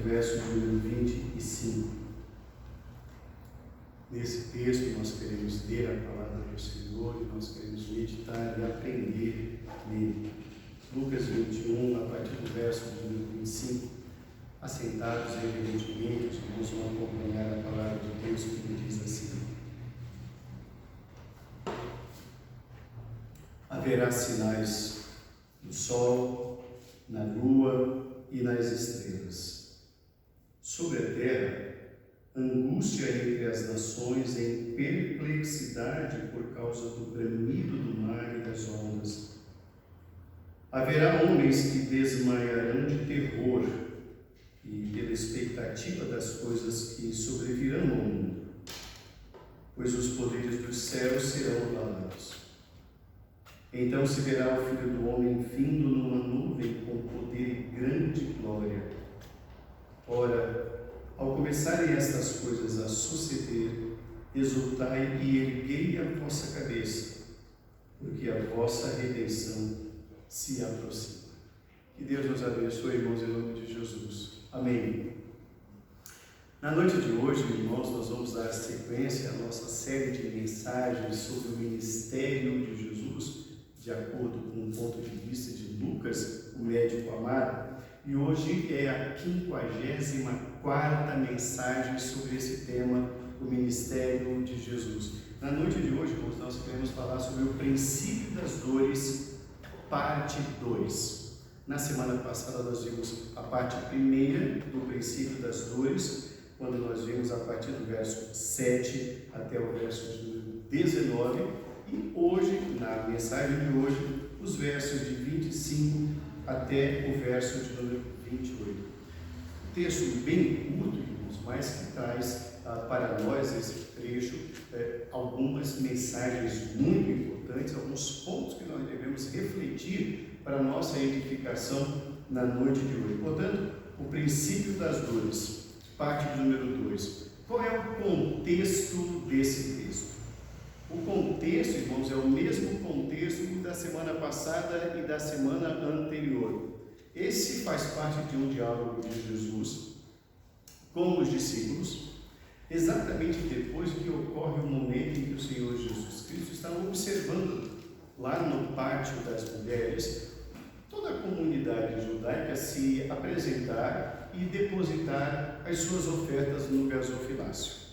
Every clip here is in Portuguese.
verso de número 25. Nesse texto nós queremos ler a palavra do Senhor e nós queremos meditar e aprender nele. Lucas 21, a partir do verso de número 25. Assentados reverentemente, os irmãos vão acompanhar a palavra de Deus que diz assim: haverá sinais no sol, na lua e nas estrelas. Sobre a terra, angústia entre as nações em perplexidade por causa do bramido do mar e das ondas. Haverá homens que desmaiarão de terror e pela expectativa das coisas que sobrevirão ao mundo, pois os poderes dos céus serão abalados. Então se verá o Filho do Homem vindo numa nuvem com poder e grande glória. Ora, ao começarem estas coisas a suceder, exultai e erguei a vossa cabeça, porque a vossa redenção se aproxima. Que Deus nos abençoe, irmãos, em nome de Jesus. Amém. Na noite de hoje, irmãos, nós vamos dar sequência à nossa série de mensagens sobre o ministério de Jesus, de acordo com o ponto de vista de Lucas, o médico amado. E hoje é a 54ª mensagem sobre esse tema, o ministério de Jesus. Na noite de hoje, irmãos, nós queremos falar sobre o princípio das dores, parte 2. Na semana passada nós vimos a parte primeira do princípio das dores, quando nós vimos a partir do verso 7 até o verso de 19, e hoje, na mensagem de hoje, os versos de 25 até o verso de número 28. Texto bem curto, irmãos, mas que traz para nós esse trecho algumas mensagens muito importantes, alguns pontos que nós devemos refletir para a nossa edificação na noite de hoje. Portanto, o princípio das dores, parte número 2. Qual é o contexto desse texto? O contexto, irmãos, é o mesmo contexto da semana passada e da semana anterior. Esse faz parte de um diálogo de Jesus com os discípulos, exatamente depois que ocorre o momento em que o Senhor Jesus Cristo está observando lá no pátio das mulheres toda a comunidade judaica se apresentar e depositar as suas ofertas no gasofilácio.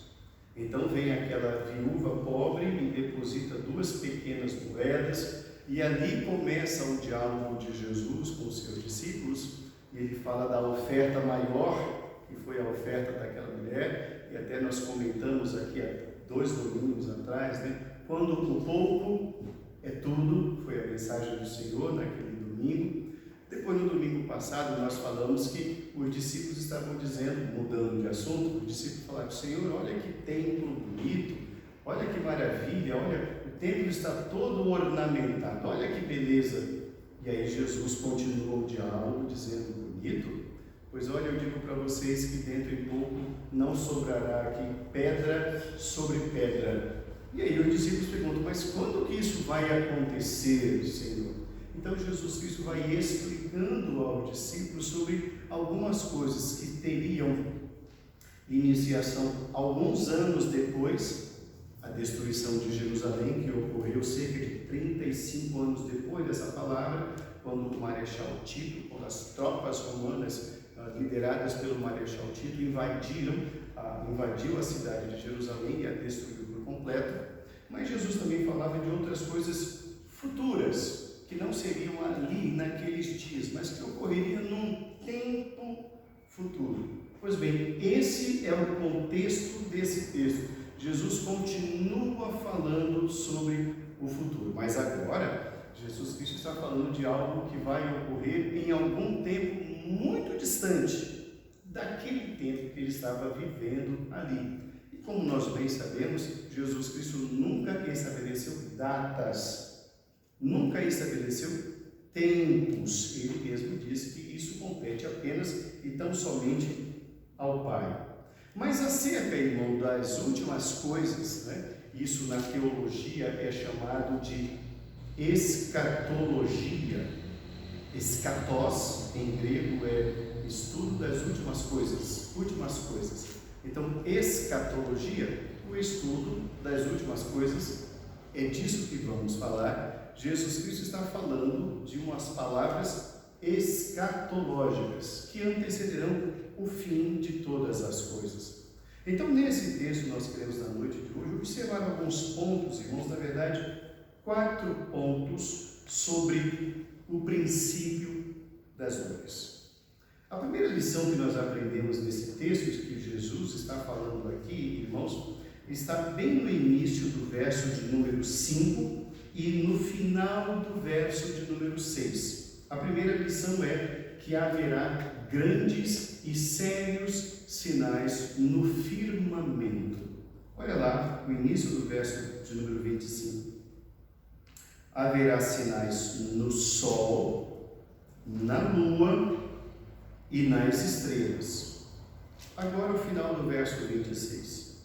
Então vem aquela viúva pobre e deposita 2 pequenas moedas, e ali começa o diálogo de Jesus com os seus discípulos, e ele fala da oferta maior, que foi a oferta daquela mulher, e até nós comentamos aqui há 2 domingos atrás, quando o pouco é tudo, foi a mensagem do Senhor naquele domingo. Depois, no domingo passado, nós falamos que os discípulos estavam dizendo, mudando de assunto, os discípulos falaram: Senhor, olha que templo bonito, olha que maravilha, olha, o templo está todo ornamentado, olha que beleza. E aí Jesus continuou o diálogo dizendo: bonito? Pois olha, eu digo para vocês que dentro de pouco não sobrará aqui pedra sobre pedra. E aí os discípulos perguntam: mas quando que isso vai acontecer, Senhor? Então Jesus Cristo vai explicando aos discípulos sobre algumas coisas que teriam iniciação alguns anos depois, a destruição de Jerusalém, que ocorreu cerca de 35 anos depois dessa palavra, quando o Marechal Tito, quando as tropas romanas, lideradas pelo Marechal Tito, invadiu a cidade de Jerusalém e a destruiu por completo. Mas Jesus também falava de outras coisas futuras, que não seriam ali naqueles dias, mas que ocorreriam num tempo futuro. Pois bem, esse é o contexto desse texto. Jesus continua falando sobre o futuro, mas agora Jesus Cristo está falando de algo que vai ocorrer em algum tempo muito distante daquele tempo que ele estava vivendo ali. E como nós bem sabemos, Jesus Cristo nunca estabeleceu datas, nunca estabeleceu tempos. Ele mesmo disse que isso compete apenas e tão somente ao Pai. Mas acerca, irmão, das últimas coisas, isso na teologia é chamado de escatologia. Escatos, em grego, é estudo das últimas coisas. últimas coisas. Então, escatologia, o estudo das últimas coisas, é disso que vamos falar. Jesus Cristo está falando de umas palavras escatológicas que antecederão o fim de todas as coisas. Então, nesse texto, nós queremos, na noite de hoje, observar alguns pontos, irmãos, na verdade, 4 pontos sobre o princípio das dores. A primeira lição que nós aprendemos nesse texto, que Jesus está falando aqui, irmãos, está bem no início do verso de número 5 e no final do verso de número 6. A primeira lição é que haverá grandes e sérios sinais no firmamento. Olha lá, o início do verso de número 25. Haverá sinais no sol, na lua e nas estrelas. Agora o final do verso 26.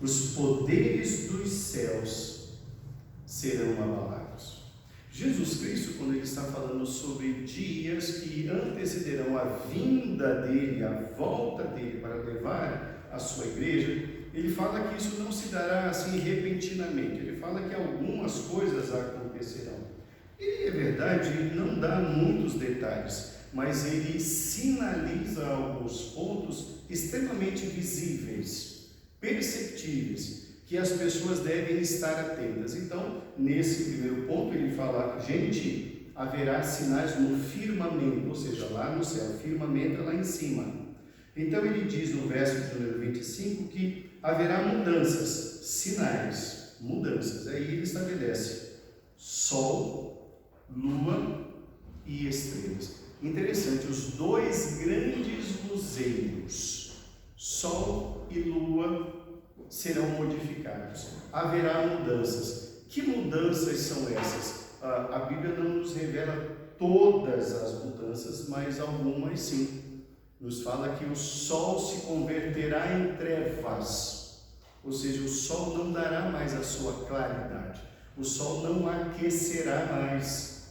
Os poderes dos céus serão abalados. Jesus Cristo, quando ele está falando sobre dias que antecederão a vinda dele, a volta dele para levar a sua igreja, ele fala que isso não se dará assim repentinamente. Ele fala que algumas coisas acontecerão. E é verdade, ele não dá muitos detalhes, mas ele sinaliza alguns pontos extremamente visíveis, perceptíveis, que as pessoas devem estar atentas. Então, nesse primeiro ponto, ele fala, gente, haverá sinais no firmamento, ou seja, lá no céu, firmamento é lá em cima. Então, ele diz no verso de número 25 que haverá mudanças, sinais, mudanças. Aí ele estabelece sol, lua e estrelas. Interessante, os 2 grandes luzeiros, sol e lua, serão modificados. Haverá mudanças. Que mudanças são essas? A Bíblia não nos revela todas as mudanças, mas algumas sim. Nos fala que o sol se converterá em trevas, ou seja, o sol não dará mais a sua claridade, o sol não aquecerá mais.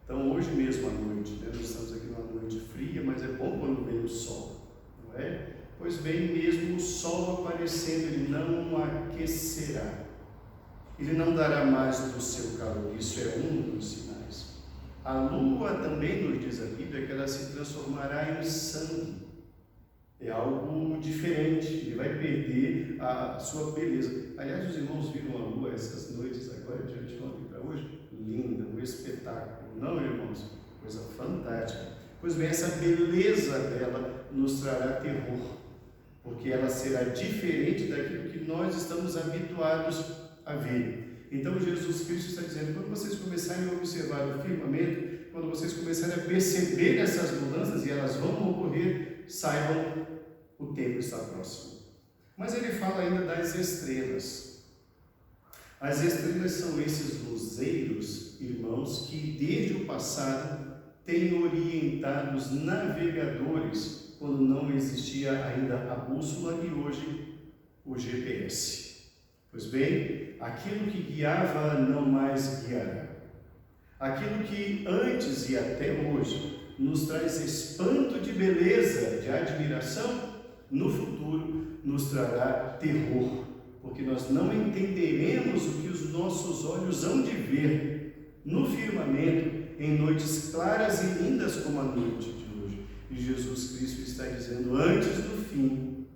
Então, hoje mesmo à noite, nós estamos aqui numa noite fria, mas é bom quando vem o sol, não é? Pois bem, mesmo o sol aparecendo, ele não aquecerá, ele não dará mais do seu calor. Isso é um dos sinais. A lua também nos diz a Bíblia que ela se transformará em sangue. É algo diferente, ele vai perder a sua beleza. Aliás, os irmãos viram a lua essas noites agora, de ontem para hoje? Linda, um espetáculo, não, irmãos? Coisa fantástica. Pois bem, essa beleza dela nos trará terror, porque ela será diferente daquilo que nós estamos habituados a ver. Então Jesus Cristo está dizendo, quando vocês começarem a observar o firmamento, quando vocês começarem a perceber essas mudanças, e elas vão ocorrer, saibam, o tempo está próximo. Mas ele fala ainda das estrelas. As estrelas são esses luzeiros, irmãos, que desde o passado têm orientado os navegadores, quando não existia ainda a bússola e hoje o GPS. Pois bem, aquilo que guiava não mais guiará. Aquilo que antes e até hoje nos traz espanto de beleza, de admiração, no futuro nos trará terror, porque nós não entenderemos o que os nossos olhos hão de ver no firmamento em noites claras e lindas como a noite de hoje. E Jesus Cristo está dizendo, antes do fim,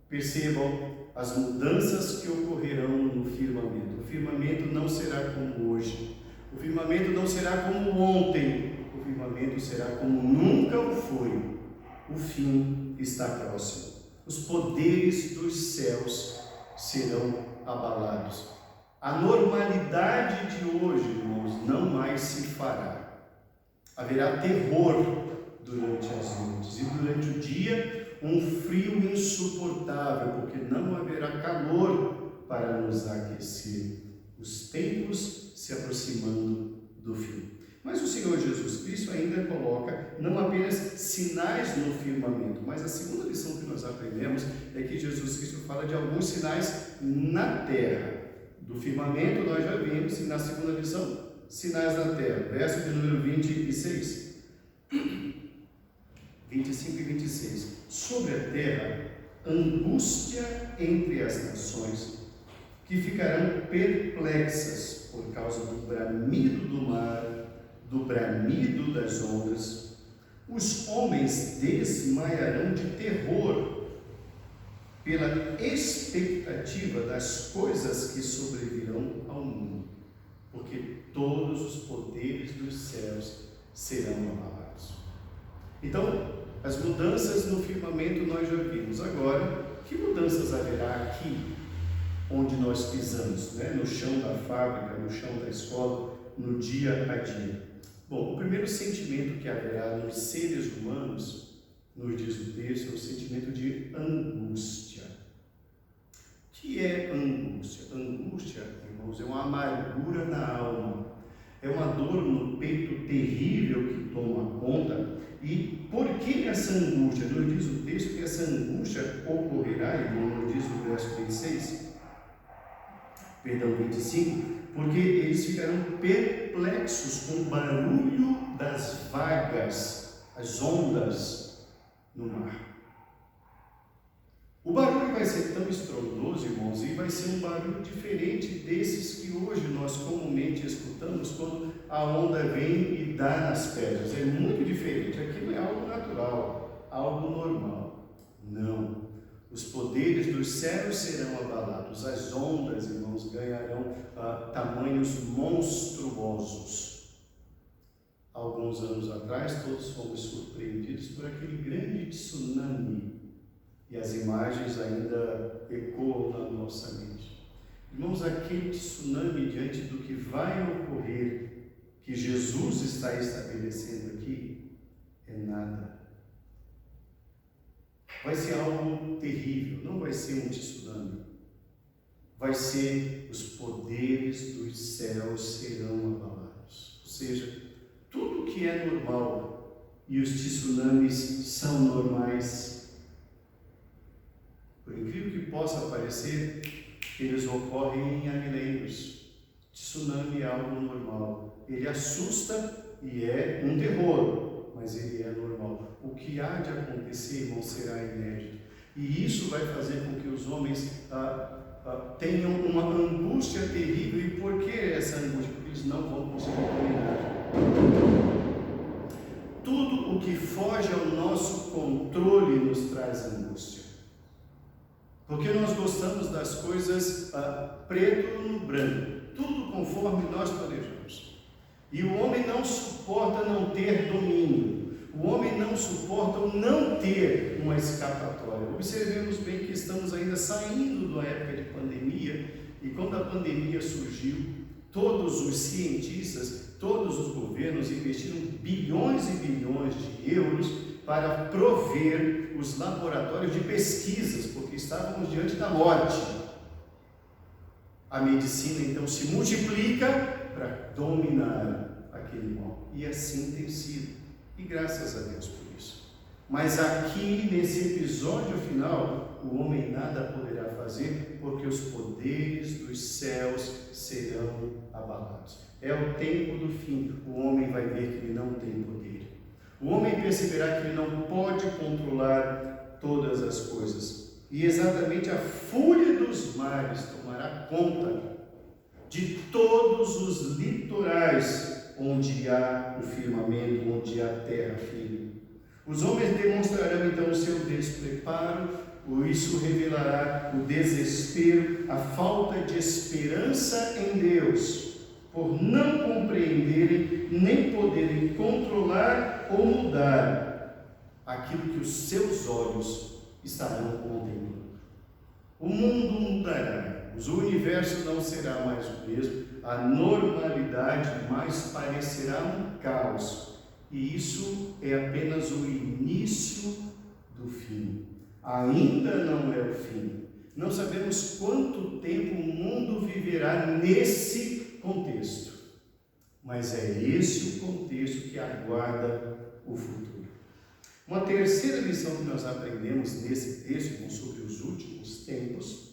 percebam as mudanças que ocorrerão no firmamento. O firmamento não será como hoje. O firmamento não será como ontem. O firmamento será como nunca o foi. O fim está próximo. Os poderes dos céus serão abalados. A normalidade de hoje, irmãos, não mais se fará. Haverá terror durante as noites e durante o dia um frio insuportável, porque não haverá calor para nos aquecer. Os tempos se aproximando do fim. Mas o Senhor Jesus Cristo ainda coloca não apenas sinais no firmamento, mas a segunda lição que nós aprendemos é que Jesus Cristo fala de alguns sinais na terra. Do firmamento nós já vimos, e na segunda lição, sinais na terra. Verso de número 26. 25 e 26. Sobre a terra, angústia entre as nações, que ficarão perplexas por causa do bramido do mar, do bramido das ondas. Os homens desmaiarão de terror pela expectativa das coisas que sobrevirão ao mundo, porque todos os poderes dos céus serão abalados. Então, as mudanças no firmamento nós já vimos. Agora, que mudanças haverá aqui, onde nós pisamos, né? No chão da fábrica, no chão da escola, no dia a dia? Bom, o primeiro sentimento que haverá nos seres humanos, nos diz o texto, é o sentimento de angústia. O que é angústia? Angústia, irmãos, é uma amargura na alma, é uma dor no peito terrível que toma conta. E por que essa angústia? Nos diz o texto que essa angústia ocorrerá, irmão, nos diz o verso 25, porque eles ficarão perplexos com o barulho das vagas, as ondas no mar. O barulho vai ser tão estrondoso, irmãos, e vai ser um barulho diferente desses que hoje nós comumente escutamos quando a onda vem e dá nas pedras. É muito diferente. Aquilo é algo natural, algo normal. Não. Os poderes dos céus serão abalados. As ondas, irmãos, ganharão tamanhos monstruosos. Alguns anos atrás, todos fomos surpreendidos por aquele grande tsunami. E as imagens ainda ecoam na nossa mente. Irmãos, aquele tsunami diante do que vai ocorrer, que Jesus está estabelecendo aqui, é nada. Vai ser algo terrível, não vai ser um tsunami. Vai ser os poderes dos céus serão abalados. Ou seja, tudo que é normal, e os tsunamis são normais, por incrível que possa parecer, eles ocorrem há milênios. Tsunami é algo normal. Ele assusta e é um terror, mas ele é normal. O que há de acontecer, irmão, será inédito. E isso vai fazer com que os homens tenham uma angústia terrível. E por que essa angústia? Porque eles não vão conseguir dominar. Tudo o que foge ao nosso controle nos traz angústia. Porque nós gostamos das coisas preto no branco, tudo conforme nós planejamos. E o homem não suporta não ter domínio, o homem não suporta o não ter uma escapatória. Observemos bem que estamos ainda saindo da época de pandemia, e quando a pandemia surgiu, todos os cientistas, todos os governos investiram bilhões e bilhões de euros para prover os laboratórios de pesquisas, porque estávamos diante da morte. A medicina então se multiplica para dominar aquele mal, e assim tem sido, e graças a Deus por isso. Mas aqui nesse episódio final, o homem nada poderá fazer, porque os poderes dos céus serão abalados. É o tempo do fim. O homem vai ver que ele não tem poder. O homem perceberá que ele não pode controlar todas as coisas. E exatamente a fúria dos mares tomará conta de todos os litorais onde há o firmamento, onde há terra firme. Os homens demonstrarão então o seu despreparo, isso revelará o desespero, a falta de esperança em Deus, por não compreenderem nem poderem controlar ou mudar aquilo que os seus olhos estarão contemplando. O mundo mudará, o universo não será mais o mesmo, a normalidade mais parecerá um caos, e isso é apenas o início do fim. Ainda não é o fim. Não sabemos quanto tempo o mundo viverá nesse contexto, mas é esse o contexto que aguarda o futuro. Uma terceira lição que nós aprendemos nesse texto sobre os últimos tempos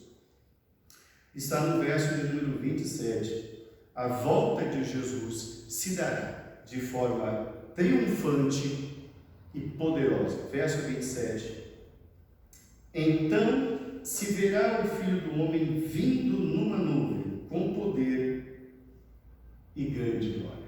está no verso de número 27. A volta de Jesus se dará de forma triunfante e poderosa. Verso 27. Então se verá o Filho do Homem vindo numa nuvem, com poder e grande glória.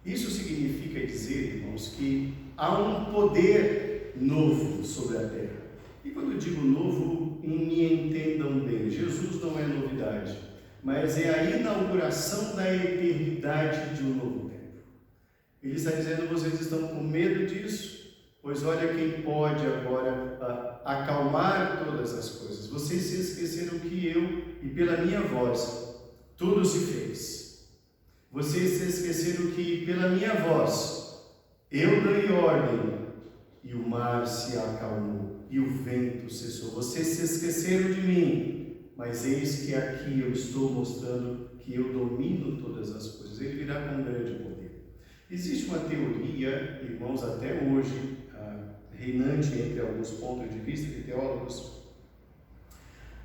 Isso significa dizer, irmãos, que há um poder novo sobre a terra. E quando eu digo novo, me entendam bem, Jesus não é novidade, mas é a inauguração da eternidade de um novo tempo. Ele está dizendo: vocês estão com medo disso? Pois olha quem pode agora acalmar todas as coisas. Vocês se esqueceram que eu, e pela minha voz, tudo se fez. Vocês se esqueceram que pela minha voz, eu dei ordem, e o mar se acalmou, e o vento cessou. Vocês se esqueceram de mim, mas eis que aqui eu estou mostrando que eu domino todas as coisas. Ele virá com grande poder. Existe uma teoria, irmãos, até hoje, reinante entre alguns pontos de vista de teólogos,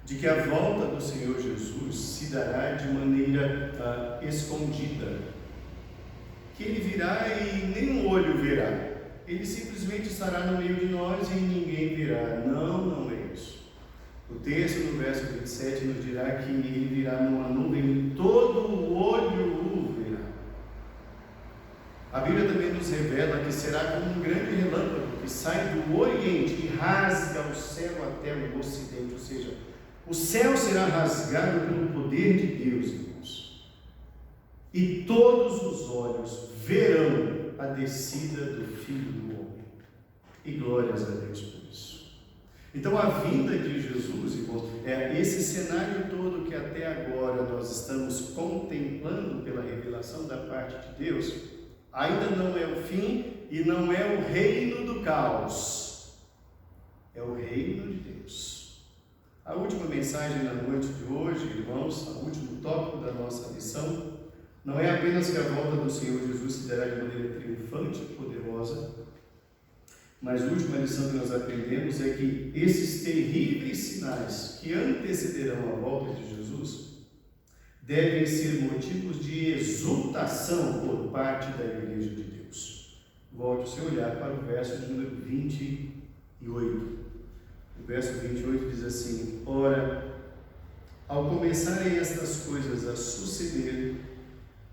de que a volta do Senhor Jesus se dará de maneira escondida, que Ele virá e nenhum olho verá, Ele simplesmente estará no meio de nós e ninguém verá. Não é isso. O texto no verso 27 nos dirá que Ele virá numa nuvem e todo o olho o verá. A Bíblia também nos revela que será como um grande relâmpago que sai do Oriente e rasga o céu até o Ocidente, ou seja, o céu será rasgado pelo poder de Deus, irmãos. E todos os olhos verão a descida do Filho do Homem. E glórias a Deus por isso. Então a vinda de Jesus, irmãos, é esse cenário todo que até agora nós estamos contemplando pela revelação da parte de Deus, ainda não é o fim e não é o reino do caos. É o reino de Deus. A última mensagem na noite de hoje, irmãos, o último tópico da nossa lição, não é apenas que a volta do Senhor Jesus se dará de maneira triunfante e poderosa, mas a última lição que nós aprendemos é que esses terríveis sinais que antecederão a volta de Jesus devem ser motivos de exultação por parte da Igreja de Deus. Volte o seu olhar para o verso de número 28. O verso 28 diz assim: ora, ao começarem estas coisas a suceder,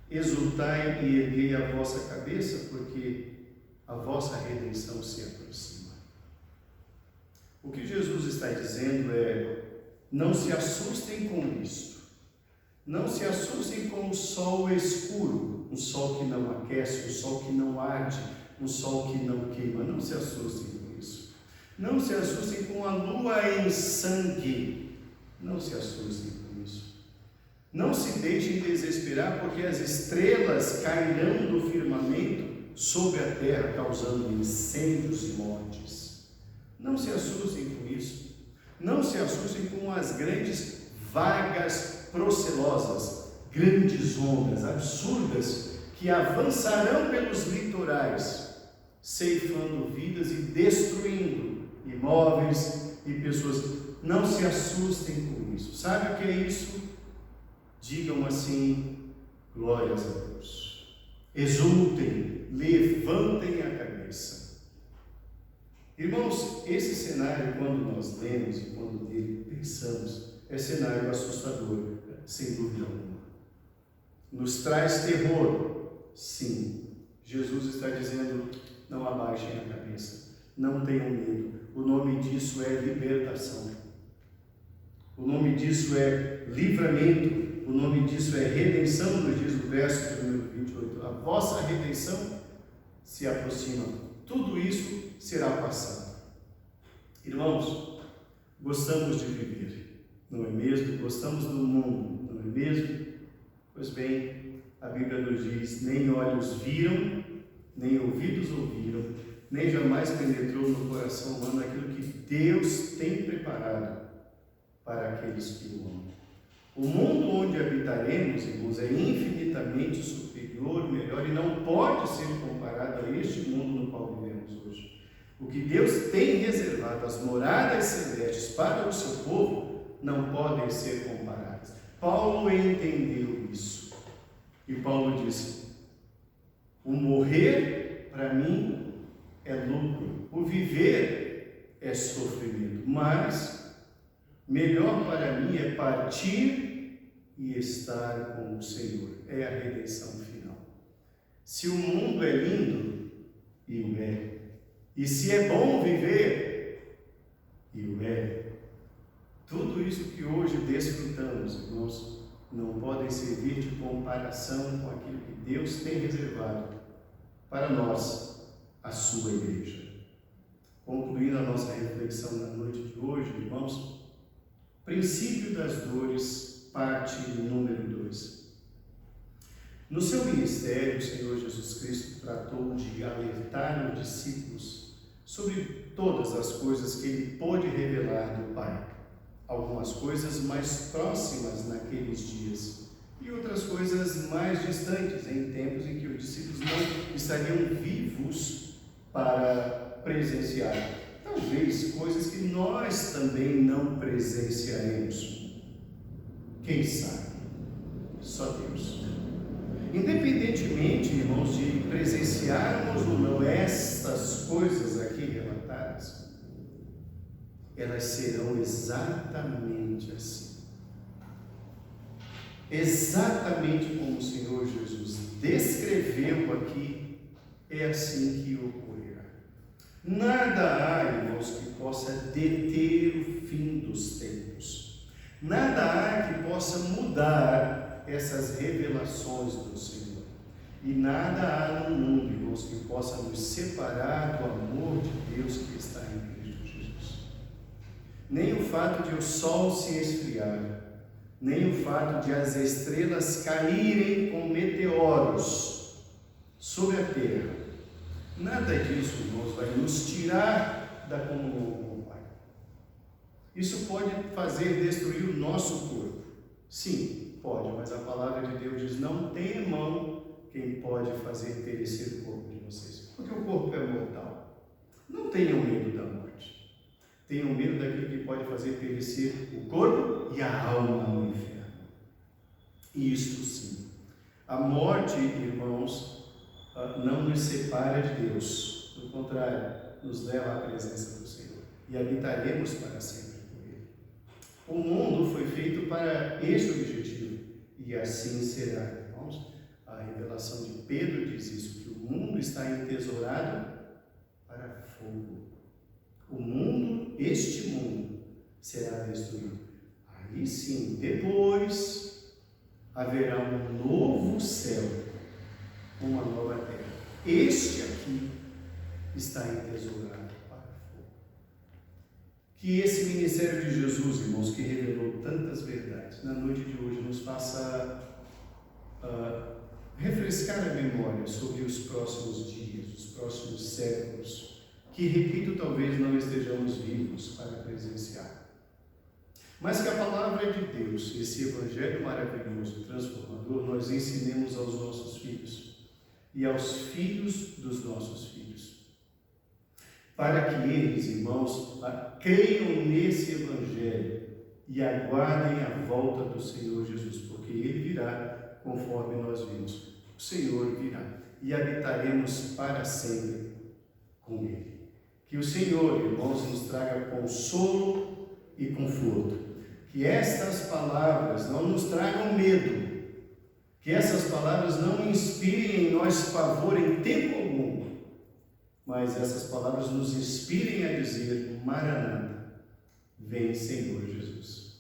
exultai e erguei a vossa cabeça, porque a vossa redenção se aproxima. O que Jesus está dizendo é: não se assustem com isto. Não se assustem com o sol escuro, um sol que não aquece, um sol que não arde, um sol que não queima. Não se assustem com isso. Não se assustem com a lua em sangue. Não se assustem com isso. Não se deixem desesperar, porque as estrelas cairão do firmamento sobre a terra, causando incêndios e mortes. Não se assustem com isso. Não se assustem com as grandes vagas procelosas, grandes ondas absurdas que avançarão pelos litorais, ceifando vidas e destruindo imóveis e pessoas. Não se assustem com isso. Sabe o que é isso? Digam assim: glórias a Deus. Exultem, levantem a cabeça. Irmãos, esse cenário, quando nós lemos e quando nele pensamos, é cenário assustador, sem dúvida alguma. Nos traz terror, sim. Jesus está dizendo: não abaixem a cabeça, não tenham medo. O nome disso é libertação. O nome disso é livramento. O nome disso é redenção, nos diz o verso de número 28. A vossa redenção se aproxima. Tudo isso será passado. Irmãos, gostamos de viver, não é mesmo? Gostamos do mundo, não é mesmo? Pois bem, a Bíblia nos diz: nem olhos viram, nem ouvidos ouviram, nem jamais penetrou no coração humano aquilo que Deus tem preparado para aqueles que o amam. O mundo onde habitaremos, irmãos, é infinitamente superior, melhor, e não pode ser comparado a este mundo no qual vivemos hoje. O que Deus tem reservado, as moradas celestes para o seu povo, não podem ser comparadas. Paulo entendeu isso. E Paulo disse: o morrer para mim é lucro, o viver é sofrimento, mas melhor para mim é partir e estar com o Senhor. É a redenção final. Se o mundo é lindo, e o é, e se é bom viver, e o é, tudo isso que hoje desfrutamos, irmãos, não podem servir de comparação com aquilo que Deus tem reservado para nós, a sua igreja. Concluindo a nossa reflexão na noite de hoje, irmãos, princípio das dores, parte número 2. No seu ministério, o Senhor Jesus Cristo tratou de alertar os discípulos sobre todas as coisas que Ele pôde revelar do Pai. Algumas coisas mais próximas naqueles dias e outras coisas mais distantes, em tempos em que os discípulos não estariam vivos para presenciar. Talvez coisas que nós também não presenciaremos. Quem sabe? Só Deus. Independentemente, irmãos, de presenciarmos ou não estas coisas aqui relatadas, elas serão exatamente assim. Exatamente como o Senhor Jesus descreveu aqui, é assim que ocorrerá. Nada há, irmãos, que possa deter o fim dos tempos. Nada há que possa mudar essas revelações do Senhor. E nada há no mundo, irmãos, que possa nos separar do amor de Deus que está em Cristo Jesus. Nem o fato de o sol se esfriar, nem o fato de as estrelas caírem com meteoros sobre a terra. Nada disso, irmãos, vai nos tirar da comunhão com o Pai. Isso pode fazer destruir o nosso corpo. Sim, pode, mas a palavra de Deus diz: não tenha mão quem pode fazer perecer o corpo de vocês, porque o corpo é mortal. Não tenham medo da morte. Tenham medo daquilo que pode fazer perecer o corpo e a alma no inferno. Isto sim. A morte, irmãos, não nos separa de Deus. Pelo contrário, nos leva à presença do Senhor. E habitaremos para sempre com Ele. O mundo foi feito para este objetivo. E assim será, irmãos. A revelação de Pedro diz isso, que o mundo está entesourado para fogo. O mundo, este mundo, será destruído. Aí sim, depois, haverá um novo céu, uma nova terra. Este aqui está entesourado para fogo. Que esse ministério de Jesus, irmãos, que revelou tantas verdades, na noite de hoje nos faça refrescar a memória sobre os próximos dias, os próximos séculos, que, repito, talvez não estejamos vivos para presenciar. Mas que a palavra de Deus, esse evangelho maravilhoso, transformador, nós ensinemos aos nossos filhos e aos filhos dos nossos filhos, para que eles, irmãos, creiam nesse evangelho e aguardem a volta do Senhor Jesus, porque Ele virá conforme nós vimos. O Senhor virá e habitaremos para sempre com Ele. Que o Senhor, irmãos, nos traga consolo e conforto. Que estas palavras não nos tragam medo. Que essas palavras não inspirem em nós pavor em tempo algum. Mas essas palavras nos inspirem a dizer: Maranata, vem Senhor Jesus.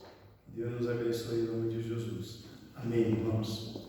Deus nos abençoe em nome de Jesus. Amém, irmãos.